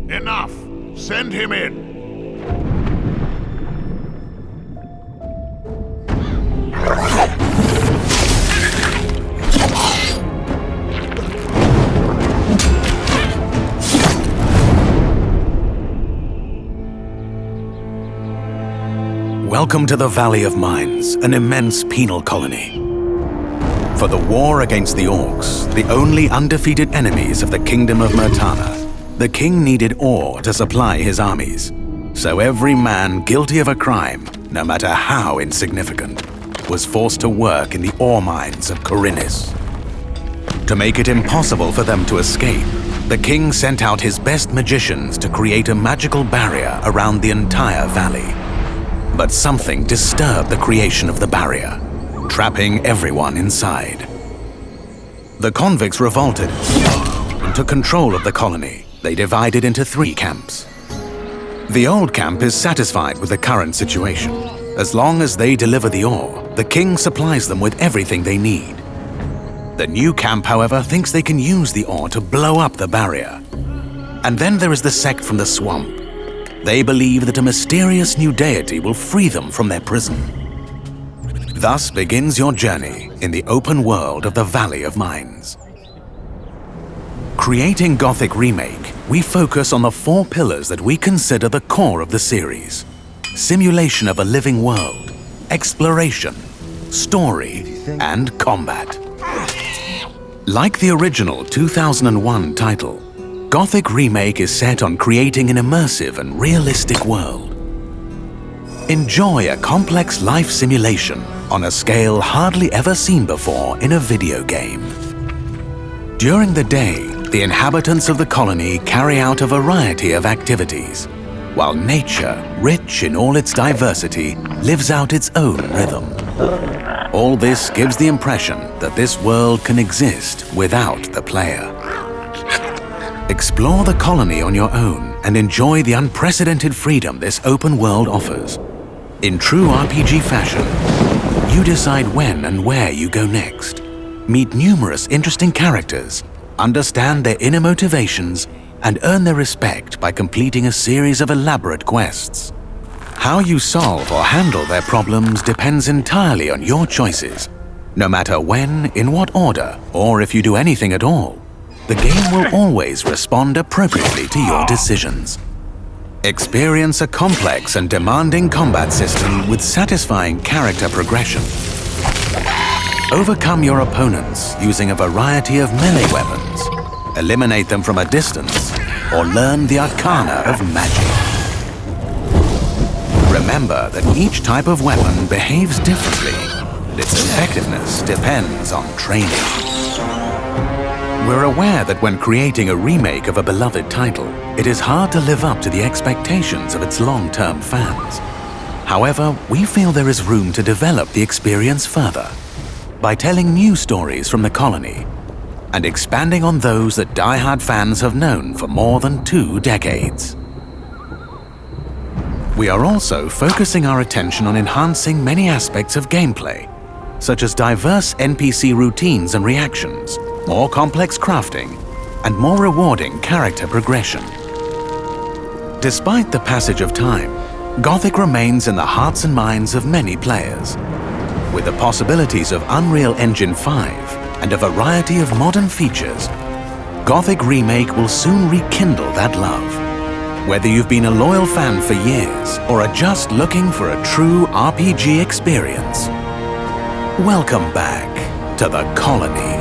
Enough! Send him in! Welcome to the Valley of Mines, an immense penal colony. For the war against the Orcs, the only undefeated enemies of the Kingdom of Murtana, the king needed ore to supply his armies. So every man guilty of a crime, no matter how insignificant, was forced to work in the ore mines of Khorinis. To make it impossible for them to escape, the king sent out his best magicians to create a magical barrier around the entire valley. But something disturbed the creation of the barrier, trapping everyone inside. The convicts revolted and took control of the colony. They divided into 3 camps. The old camp is satisfied with the current situation. As long as they deliver the ore, the king supplies them with everything they need. The new camp, however, thinks they can use the ore to blow up the barrier. And then there is the sect from the swamp. They believe that a mysterious new deity will free them from their prison. Thus begins your journey in the open world of the Valley of Mines. Creating Gothic Remake, we focus on the 4 pillars that we consider the core of the series: simulation of a living world, exploration, story, and combat. Like the original 2001 title, Gothic Remake is set on creating an immersive and realistic world. Enjoy a complex life simulation on a scale hardly ever seen before in a video game. During the day, the inhabitants of the colony carry out a variety of activities, while nature, rich in all its diversity, lives out its own rhythm. All this gives the impression that this world can exist without the player. Explore the colony on your own and enjoy the unprecedented freedom this open world offers. In true RPG fashion, you decide when and where you go next. Meet numerous interesting characters, understand their inner motivations, and earn their respect by completing a series of elaborate quests. How you solve or handle their problems depends entirely on your choices. No matter when, in what order, or if you do anything at all, the game will always respond appropriately to your decisions. Experience a complex and demanding combat system with satisfying character progression. Overcome your opponents using a variety of melee weapons, eliminate them from a distance, or learn the arcana of magic. Remember that each type of weapon behaves differently. Its effectiveness depends on training. We're aware that when creating a remake of a beloved title, it is hard to live up to the expectations of its long-term fans. However, we feel there is room to develop the experience further by telling new stories from the colony and expanding on those that die-hard fans have known for more than 2 decades. We are also focusing our attention on enhancing many aspects of gameplay, such as diverse NPC routines and reactions, more complex crafting, and more rewarding character progression. Despite the passage of time, Gothic remains in the hearts and minds of many players. With the possibilities of Unreal Engine 5 and a variety of modern features, Gothic Remake will soon rekindle that love. Whether you've been a loyal fan for years or are just looking for a true RPG experience, welcome back to the colony.